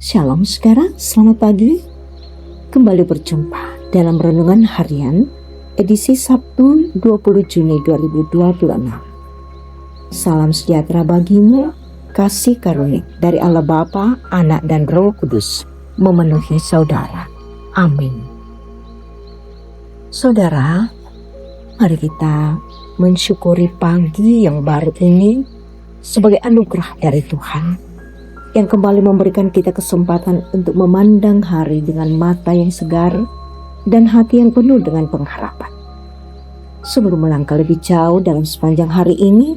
Shalom saudara, selamat pagi. Kembali berjumpa dalam Renungan Harian edisi Sabtu 20 Juni 2026. Salam sejahtera bagimu, kasih karunia dari Allah Bapa, Anak dan Roh Kudus memenuhi saudara. Amin. Saudara, mari kita mensyukuri pagi yang baru ini sebagai anugerah dari Tuhan yang kembali memberikan kita kesempatan untuk memandang hari dengan mata yang segar dan hati yang penuh dengan pengharapan. Sebelum melangkah lebih jauh dalam sepanjang hari ini,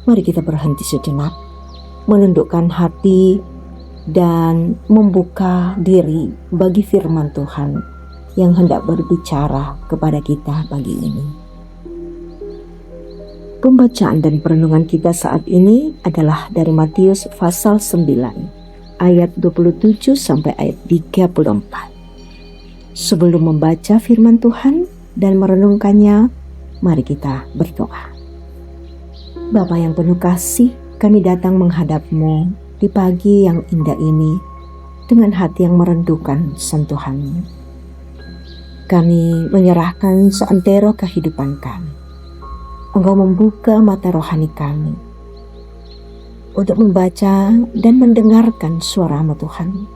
mari kita berhenti sejenak, menundukkan hati dan membuka diri bagi firman Tuhan yang hendak berbicara kepada kita pagi ini. Pembacaan dan perenungan kita saat ini adalah dari Matius pasal 9 ayat 27 sampai ayat 34. Sebelum membaca firman Tuhan dan merenungkannya, mari kita berdoa. Bapa yang penuh kasih, kami datang menghadap-Mu di pagi yang indah ini dengan hati yang merindukan sentuhan-Mu. Kami menyerahkan seantero kehidupan kami. Engkau membuka mata rohani kami untuk membaca dan mendengarkan suara-Mu Tuhan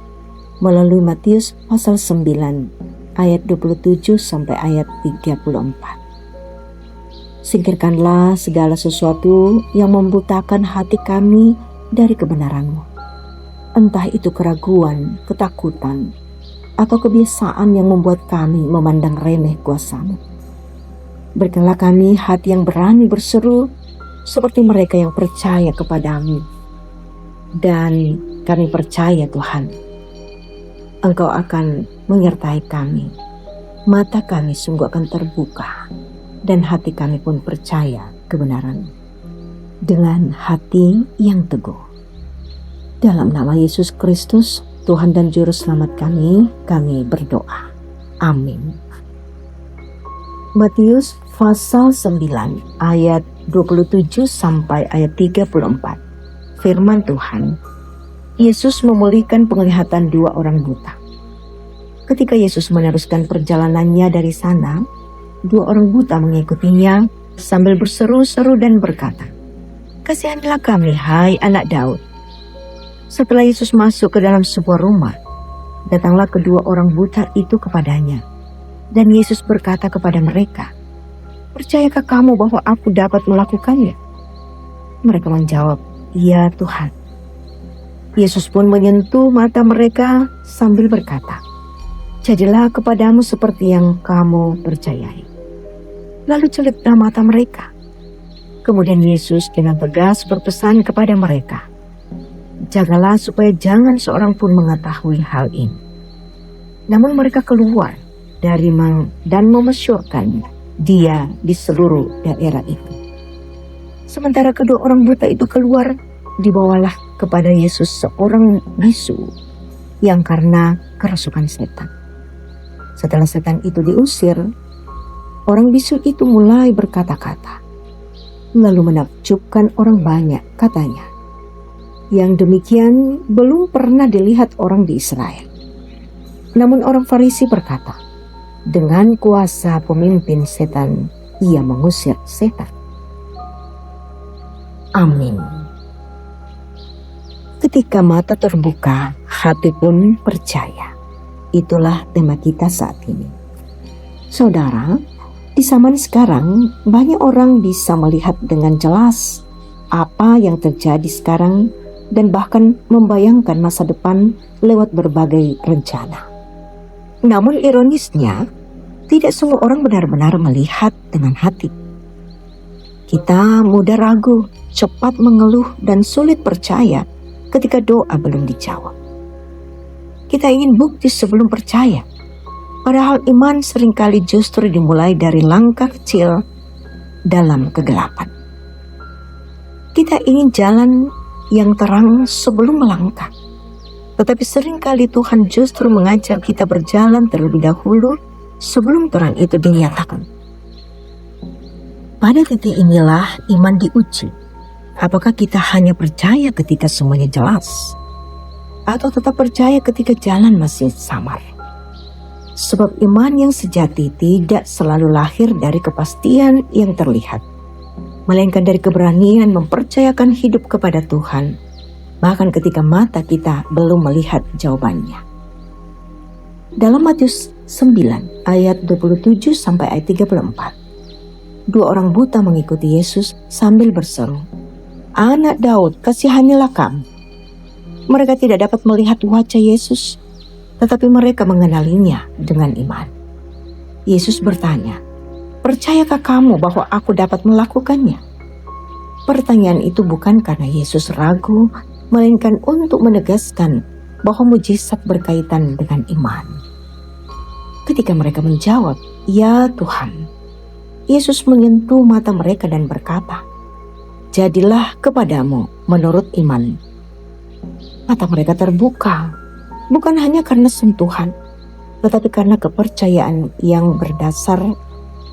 melalui Matius pasal 9 ayat 27 sampai ayat 34. Singkirkanlah segala sesuatu yang membutakan hati kami dari kebenaran-Mu, entah itu keraguan, ketakutan, atau kebiasaan yang membuat kami memandang remeh kuasa-Mu. Berikanlah kami hati yang berani berseru seperti mereka yang percaya kepada-Mu. Dan kami percaya Tuhan, Engkau akan menyertai kami. Mata kami sungguh akan terbuka dan hati kami pun percaya kebenaran dengan hati yang teguh. Dalam nama Yesus Kristus, Tuhan dan Juru Selamat kami berdoa. Amin. Matius pasal 9 ayat 27 sampai ayat 34. Firman Tuhan, Yesus memulihkan penglihatan 2 orang buta. Ketika Yesus meneruskan perjalanannya dari sana, 2 orang buta mengikutinya sambil berseru-seru dan berkata, "Kasihanilah kami, hai anak Daud." Setelah Yesus masuk ke dalam sebuah rumah, datanglah kedua orang buta itu kepadanya. Dan Yesus berkata kepada mereka, "Percayakah kamu bahwa aku dapat melakukannya?" Mereka menjawab, "Ya Tuhan." Yesus pun menyentuh mata mereka sambil berkata, "Jadilah kepadamu seperti yang kamu percayai." Lalu celuplah mata mereka. Kemudian Yesus dengan tegas berpesan kepada mereka, "Jagalah supaya jangan seorang pun mengetahui hal ini." Namun mereka keluar dan memasyurkan Dia di seluruh daerah itu. Sementara kedua orang buta itu keluar, dibawalah kepada Yesus seorang bisu yang karena kerasukan setan. Setelah setan itu diusir, orang bisu itu mulai berkata-kata, lalu menakjubkan orang banyak, katanya, "Yang demikian belum pernah dilihat orang di Israel." Namun orang Farisi berkata, "Dengan kuasa pemimpin setan, ia mengusir setan." Amin. Ketika mata terbuka, hati pun percaya. Itulah tema kita saat ini. Saudara, di zaman sekarang banyak orang bisa melihat dengan jelas apa yang terjadi sekarang dan bahkan membayangkan masa depan lewat berbagai rencana. Namun ironisnya, tidak semua orang benar-benar melihat dengan hati. Kita mudah ragu, cepat mengeluh, dan sulit percaya ketika doa belum dijawab. Kita ingin bukti sebelum percaya, padahal iman seringkali justru dimulai dari langkah kecil dalam kegelapan. Kita ingin jalan yang terang sebelum melangkah, tetapi seringkali Tuhan justru mengajak kita berjalan terlebih dahulu sebelum terang itu dinyatakan. Pada titik inilah iman diuji. Apakah kita hanya percaya ketika semuanya jelas? atau tetap percaya ketika jalan masih samar. Sebab iman yang sejati tidak selalu lahir dari kepastian yang terlihat, melainkan dari keberanian mempercayakan hidup kepada Tuhan, bahkan ketika mata kita belum melihat jawabannya. Dalam Matius 9 ayat 27 sampai ayat 34, dua orang buta mengikuti Yesus sambil berseru, "Anak Daud, kasihanilah kami." Mereka tidak dapat melihat wajah Yesus, tetapi mereka mengenalinya dengan iman. Yesus bertanya, "Percayakah kamu bahwa aku dapat melakukannya?" Pertanyaan itu bukan karena Yesus ragu, melainkan untuk menegaskan bahwa mujizat berkaitan dengan iman. Ketika mereka menjawab, "Ya Tuhan," Yesus menyentuh mata mereka dan berkata, "Jadilah kepadamu menurut iman." Mata mereka terbuka, bukan hanya karena sentuhan, tetapi karena kepercayaan yang berdasar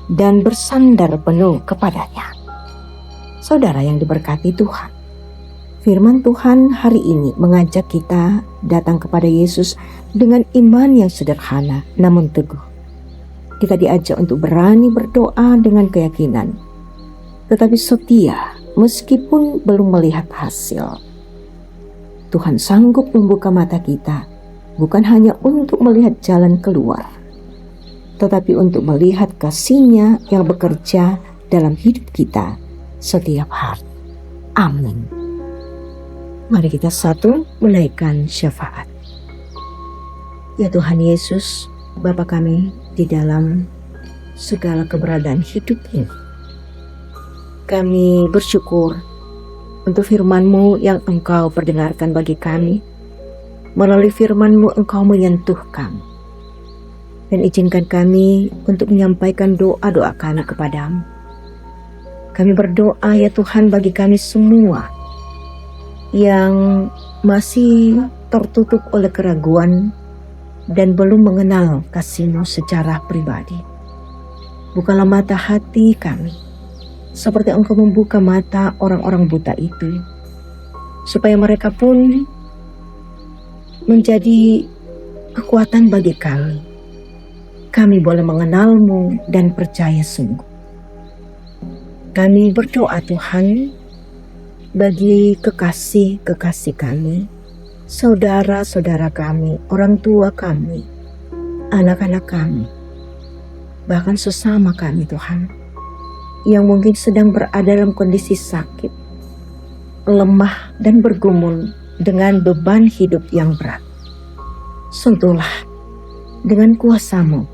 dan bersandar penuh kepadanya. Saudara yang diberkati Tuhan, firman Tuhan hari ini mengajak kita datang kepada Yesus dengan iman yang sederhana namun teguh. Kita diajak untuk berani berdoa dengan keyakinan, tetapi setia meskipun belum melihat hasil. Tuhan sanggup membuka mata kita, bukan hanya untuk melihat jalan keluar, tetapi untuk melihat kasih-Nya yang bekerja dalam hidup kita setiap hari. Amin. Mari kita satu menaikkan syafaat. Ya Tuhan Yesus, Bapa kami di dalam segala keberadaan hidup ini, kami bersyukur untuk firman-Mu yang Engkau perdengarkan bagi kami. Melalui firman-Mu Engkau menyentuh kami, dan izinkan kami untuk menyampaikan doa-doa kami kepadamu. Kami berdoa ya Tuhan bagi kami semua yang masih tertutup oleh keraguan dan belum mengenal kasih-Mu secara pribadi. Bukalah mata hati kami, seperti Engkau membuka mata orang-orang buta itu, supaya mereka pun menjadi kekuatan bagi kami. Kami boleh mengenal-Mu dan percaya sungguh. Kami berdoa Tuhan bagi kekasih-kekasih kami, saudara-saudara kami, orang tua kami, anak-anak kami, bahkan sesama kami Tuhan, yang mungkin sedang berada dalam kondisi sakit, lemah dan bergumul dengan beban hidup yang berat. Sentuhlah dengan kuasa-Mu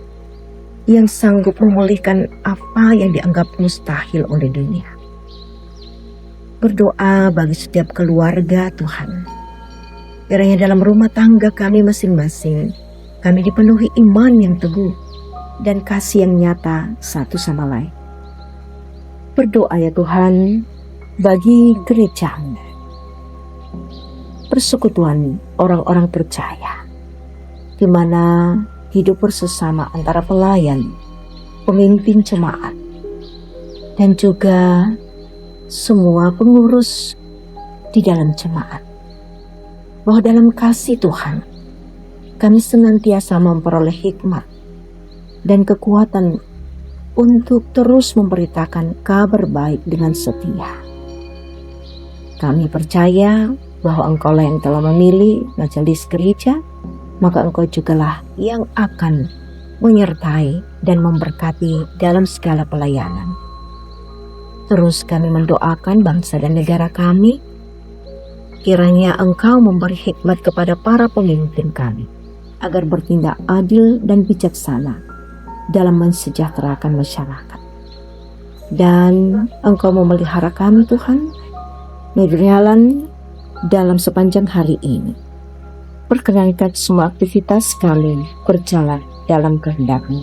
yang sanggup memulihkan apa yang dianggap mustahil oleh dunia. Berdoa bagi setiap keluarga Tuhan, kiranya dalam rumah tangga kami masing-masing, kami dipenuhi iman yang teguh dan kasih yang nyata satu sama lain. Berdoa ya Tuhan bagi gereja, persekutuan orang-orang percaya, di mana hidup bersama antara pelayan, pemimpin jemaat, dan juga semua pengurus di dalam jemaat. Bahwa dalam kasih Tuhan, kami senantiasa memperoleh hikmat dan kekuatan untuk terus memberitakan kabar baik dengan setia. Kami percaya bahwa Engkaulah yang telah memilih majelis gereja, maka Engkau jugalah yang akan menyertai dan memberkati dalam segala pelayanan. Terus kami mendoakan bangsa dan negara kami, kiranya Engkau memberi hikmat kepada para pemimpin kami, agar bertindak adil dan bijaksana dalam mensejahterakan masyarakat. Dan Engkau memelihara kami Tuhan, berjalan dalam sepanjang hari ini. Perkenankan semua aktivitas kami berjalan dalam kehendak-Mu.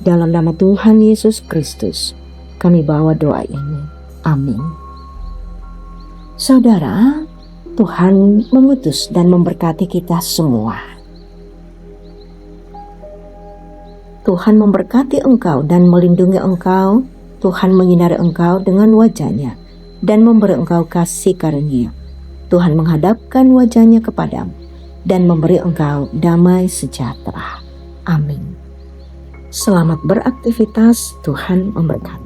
Dalam nama Tuhan Yesus Kristus, kami bawa doa ini. Amin. Saudara, Tuhan mengutus dan memberkati kita semua. Tuhan memberkati engkau dan melindungi engkau. Tuhan menyinari engkau dengan wajah-Nya dan memberi engkau kasih karunia. Tuhan menghadapkan wajah-Nya kepadamu dan memberi engkau damai sejahtera. Amin. Selamat beraktivitas, Tuhan memberkati.